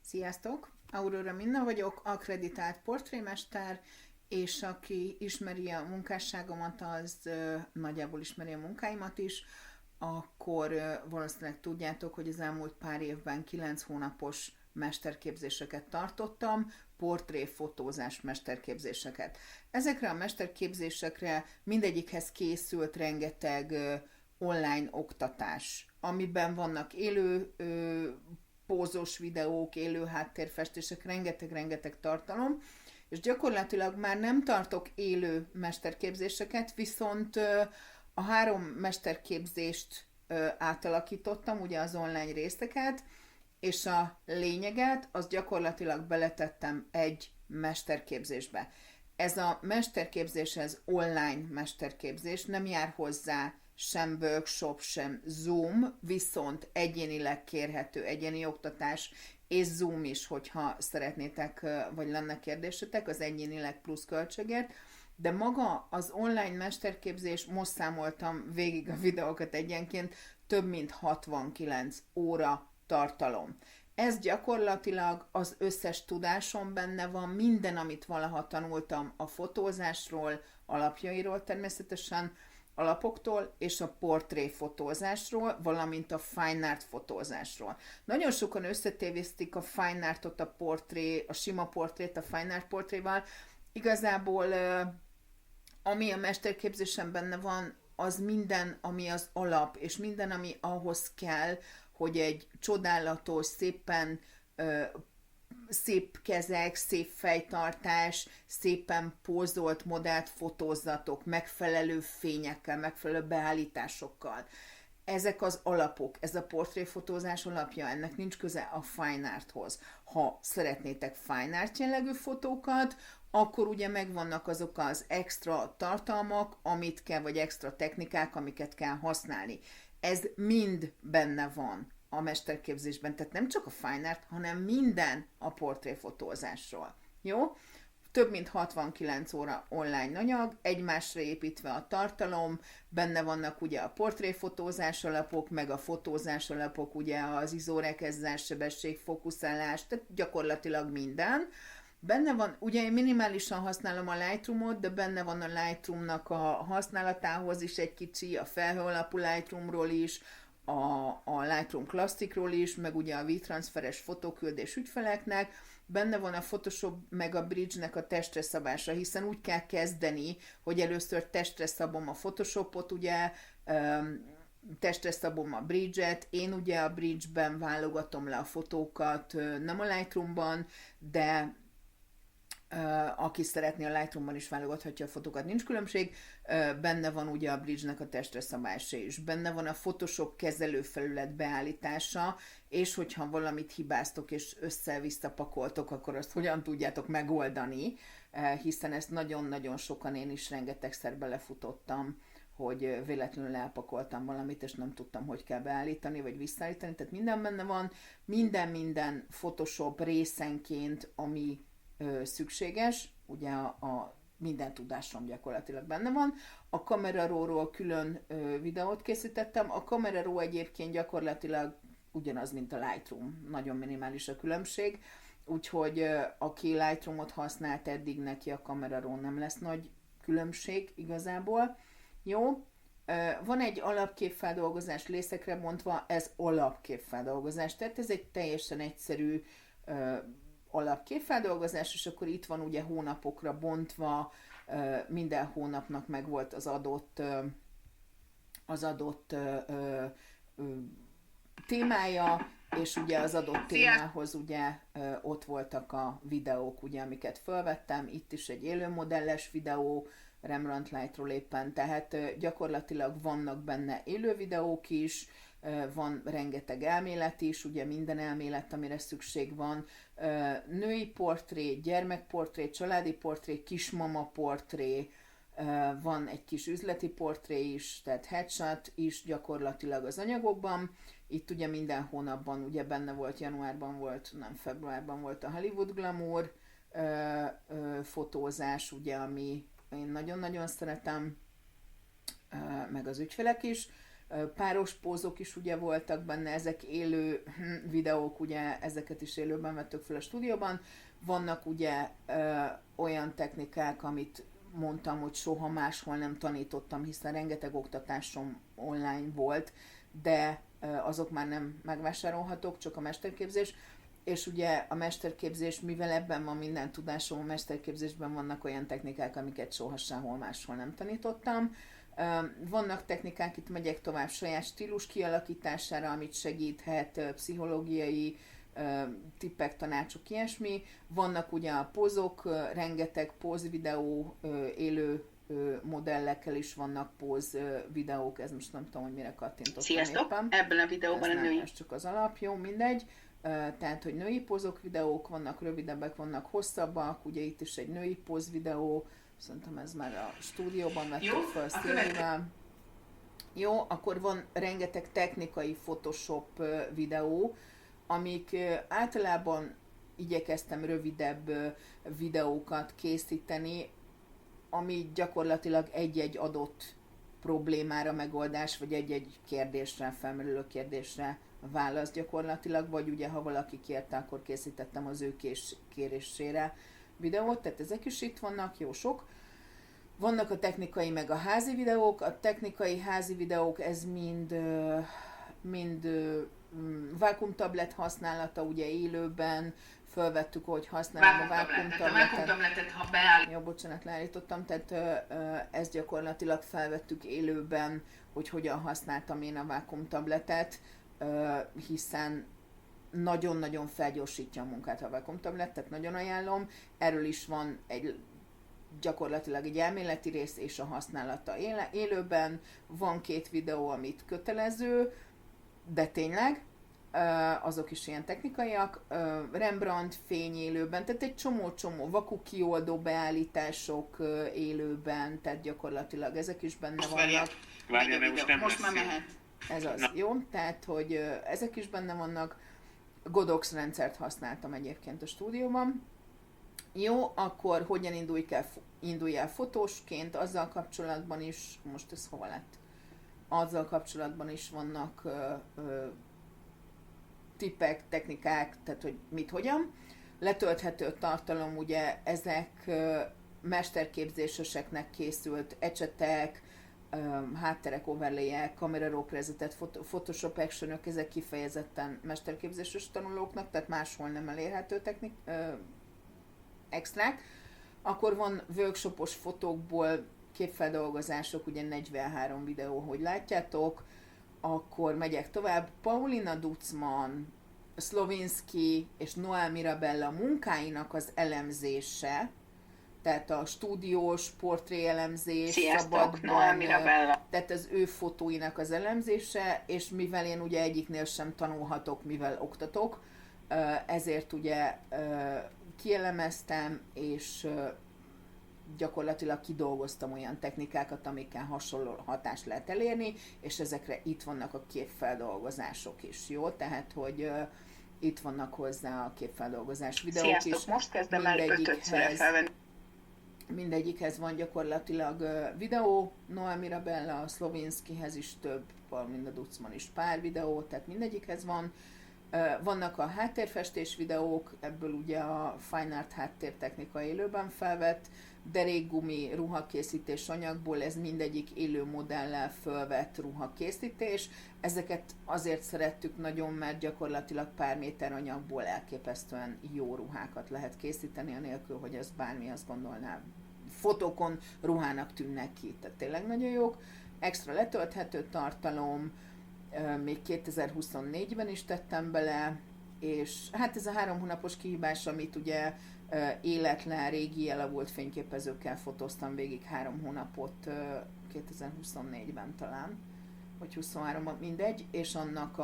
Sziasztok! Aurora Minna vagyok, akreditált portrémester, és aki ismeri a munkásságomat, az nagyjából ismeri a munkáimat is, akkor valószínűleg tudjátok, hogy az elmúlt pár évben 9 hónapos mesterképzéseket tartottam, portréfotózás mesterképzéseket. Ezekre a mesterképzésekre mindegyikhez készült rengeteg online oktatás, amiben vannak élő pózos videók, élő háttérfestések, rengeteg tartalom, és gyakorlatilag már nem tartok élő mesterképzéseket, viszont a 3 mesterképzést átalakítottam, ugye az online részeket, és a lényeget, az gyakorlatilag beletettem egy mesterképzésbe. Ez a mesterképzés, ez online mesterképzés, nem jár hozzá sem workshop, sem Zoom, viszont egyénileg kérhető egyéni oktatás, és Zoom is, hogyha szeretnétek, vagy lenne kérdésetek, az egyénileg plusz költségért. De maga az online mesterképzés, most számoltam végig a videókat egyenként, több mint 69 óra tartalom. Ez gyakorlatilag az összes tudásom benne van, minden, amit valaha tanultam a fotózásról, alapjairól természetesen, alapoktól és a portréfotózásról, valamint a fine art fotózásról. Nagyon sokan összetévesztik a fine artot a sima portrét a fine art portréval. Igazából ami a mesterképzésen benne van, az minden, ami az alap, és minden, ami ahhoz kell, hogy egy csodálatos, szép kezek, szép fejtartás, szépen pózolt modellt fotózzatok, megfelelő fényekkel, megfelelő beállításokkal. Ezek az alapok, ez a portréfotózás alapja, ennek nincs köze a fine arthoz. Ha szeretnétek fine art jellegű fotókat, akkor ugye megvannak azok az extra tartalmak, amit kell, vagy extra technikák, amiket kell használni. Ez mind benne van a mesterképzésben, tehát nem csak a fine art, hanem minden a portréfotózásról. Jó? Több mint 69 óra online anyag, egymásra építve a tartalom, benne vannak ugye a portréfotózás alapok, meg a fotózás alapok, ugye az izorekezzás, sebesség, fókuszálás, tehát gyakorlatilag minden. Benne van, ugye én minimálisan használom a Lightroom-ot, de benne van a Lightroom-nak a használatához is egy kicsi, a felhő alapú Lightroom-ról is, a Lightroom Classicról is, meg ugye a WeTransferes fotóküldés ügyfeleknek, benne van a Photoshop meg a Bridge-nek a testre szabása, hiszen úgy kell kezdeni, hogy először testre szabom a Photoshopot, ugye, testre szabom a Bridge-et, én ugye a Bridge-ben válogatom le a fotókat, nem a Lightroom-ban, de aki szeretné a Lightroom-ban is válogathatja a fotókat, nincs különbség. Benne van ugye a Bridge-nek a testre szabása is. Benne van a Photoshop kezelőfelület beállítása, és hogyha valamit hibáztok és össze-vissza pakoltok, akkor azt hogyan tudjátok megoldani, hiszen ezt nagyon-nagyon sokan, én is rengetegszer belefutottam, hogy véletlenül elpakoltam valamit, és nem tudtam, hogy kell beállítani, vagy visszaállítani. Tehát minden benne van, minden Photoshop részenként, ami szükséges, ugye a minden tudásom gyakorlatilag benne van. A Camera Raw-ról külön videót készítettem. A Camera Raw egyébként gyakorlatilag ugyanaz, mint a Lightroom. Nagyon minimális a különbség, úgyhogy aki Lightroom-ot használt eddig, neki a Camera Raw nem lesz nagy különbség igazából. Jó? Van egy alapképfeldolgozás részekre bontva, ez alapképfeldolgozás, tehát ez egy teljesen egyszerű alapképfeldolgozás, és akkor itt van ugye hónapokra bontva, minden hónapnak meg volt az adott témája, és ugye az adott témához ugye ott voltak a videók, ugye, amiket felvettem, itt is egy élőmodelles videó, Rembrandt Lightról éppen, tehát gyakorlatilag vannak benne élő videók is, van rengeteg elmélet is, ugye minden elmélet, amire szükség van, női portré, gyermekportré, családi portré, kismama portré, van egy kis üzleti portré is, tehát headshot is gyakorlatilag az anyagokban. Itt ugye minden hónapban, ugye benne volt, januárban volt, nem februárban volt a Hollywood Glamour fotózás, ugye, ami én nagyon-nagyon szeretem, meg az ügyfelek is. páros pózok is ugye voltak benne, ezek élő videók, ugye ezeket is élőben vettük fel a stúdióban. Vannak ugye olyan technikák, amit mondtam, hogy soha máshol nem tanítottam, hiszen rengeteg oktatásom online volt, de azok már nem megvásárolhatók, csak a mesterképzés. És ugye a mesterképzés, mivel ebben van minden tudásom, a mesterképzésben vannak olyan technikák, amiket soha sehol máshol nem tanítottam. Vannak technikák, itt megyek tovább saját stílus kialakítására, amit segíthet pszichológiai tippek, tanácsok, ilyesmi. Vannak ugye a pózok, rengeteg póz videó, élő modellekkel is vannak póz videók, ez most nem tudom, hogy mire kattintottam. Sziasztok! Éppen. Ebben a videóban a női... Ez csak az alap, jó, mindegy. Tehát, hogy női pózok videók, vannak rövidebbek, vannak hosszabbak, ugye itt is egy női póz videó, szerintem ez már a stúdióban vettük fel Szilvivel. Jó, akkor van rengeteg technikai Photoshop videó, amik általában igyekeztem rövidebb videókat készíteni, ami gyakorlatilag egy-egy adott problémára megoldás, vagy egy-egy kérdésre, felmerülő kérdésre válasz gyakorlatilag, vagy ugye ha valaki kérte, akkor készítettem az ő kérésére videót, tehát ezek is itt vannak, jó sok. Vannak a technikai meg a házi videók, a technikai házi videók ez mind vákuumtablet használata, ugye élőben, felvettük, hogy használom a vákuumtabletet. Ha beáll... Jó, bocsánat, leállítottam, tehát ezt gyakorlatilag felvettük élőben, hogy hogyan használtam én a vákuumtabletet, hiszen nagyon-nagyon felgyorsítja a munkát a vákuumtablet, tehát nagyon ajánlom. Erről is van gyakorlatilag egy elméleti rész és a használata élőben. Van 2 videó, amit kötelező, de tényleg, azok is ilyen technikaiak, Rembrandt fény élőben, tehát egy csomó vaku kioldó beállítások élőben, tehát gyakorlatilag ezek is benne vannak. Most már mehet. Ez az, jó? Tehát, hogy ezek is benne vannak. Godox rendszert használtam egyébként a stúdióban. Jó, akkor hogyan indulj el fotósként, azzal kapcsolatban is, most ez hova lett? Azzal kapcsolatban is vannak tippek, technikák, tehát hogy mit, hogyan. Letölthető tartalom, ugye ezek mesterképzéseseknek készült ecsetek, hátterek, overlayek, kamerarok, rezetet, Photoshop actionök, ezek kifejezetten mesterképzéses tanulóknak, tehát máshol nem elérhető extrák. Akkor van workshopos fotókból képfeldolgozások, ugye 43 videó, hogy látjátok. Akkor megyek tovább. Paulina Ducman, Szlovinszky és Noel Mirabella munkáinak az elemzése, tehát a stúdiós portré elemzés, szabadban, tehát az ő fotóinak az elemzése, és mivel én ugye egyiknél sem tanulhatok, mivel oktatok, ezért ugye kielemeztem, és gyakorlatilag kidolgoztam olyan technikákat, amikkel hasonló hatást lehet elérni, és ezekre itt vannak a képfeldolgozások is, jó? Tehát, hogy itt vannak hozzá a képfeldolgozás videók. Sziasztok, is. Most kezdem el 5-szörre felvenni. Mindegyikhez van gyakorlatilag videó, Noel Mirabella, Szlovinszkyhez is több, Paulina Ducman is pár videó, tehát mindegyikhez van. Vannak a háttérfestés videók, ebből ugye a Fine Art háttértechnika élőben felvett, derékgumi ruhakészítés anyagból, ez mindegyik élő modellel felvett ruhakészítés. Ezeket azért szerettük nagyon, mert gyakorlatilag pár méter anyagból elképesztően jó ruhákat lehet készíteni, anélkül, hogy ez bármi azt gondolná. Fotókon ruhának tűnnek ki, tehát tényleg nagyon jók. Extra letölthető tartalom, még 2024-ben is tettem bele, és hát ez a 3 hónapos kihívás, amit ugye életlen, régi, elavult fényképezőkkel fotóztam végig 3 hónapot 2024-ben talán, vagy 23-ban, mindegy, és annak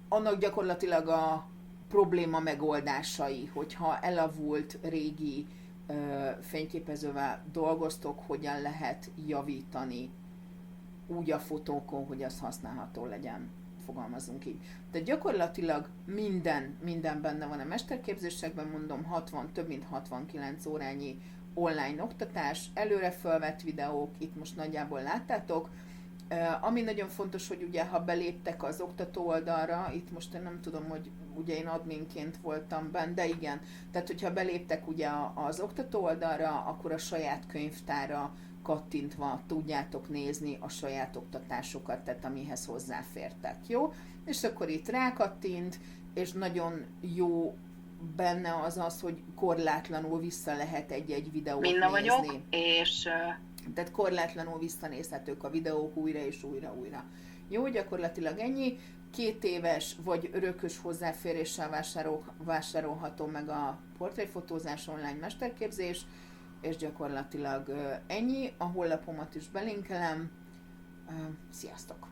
annak gyakorlatilag a probléma megoldásai, hogyha elavult régi fényképezővel dolgoztok, hogyan lehet javítani úgy a fotókon, hogy az használható legyen, fogalmazunk így. De gyakorlatilag minden benne van a mesterképzésekben, mondom, több mint 69 órányi online oktatás, előre felvett videók, itt most nagyjából láttátok. Ami nagyon fontos, hogy ugye ha beléptek az oktató oldalra, itt most én nem tudom, hogy ugye én adminként voltam benne, de igen, tehát hogyha beléptek ugye az oktató oldalra, akkor a saját könyvtára kattintva tudjátok nézni a saját oktatásokat, tehát amihez hozzáfértek, jó? És akkor itt rákattint, és nagyon jó benne az, hogy korlátlanul vissza lehet egy videót nézni. Vagyok, és... Tehát korlátlanul visszanézhetők a videók újra és újra. Jó, gyakorlatilag ennyi. 2 éves vagy örökös hozzáféréssel vásárolható meg a portréfotózás online mesterképzés, és gyakorlatilag ennyi. A honlapomat is belinkelem. Sziasztok!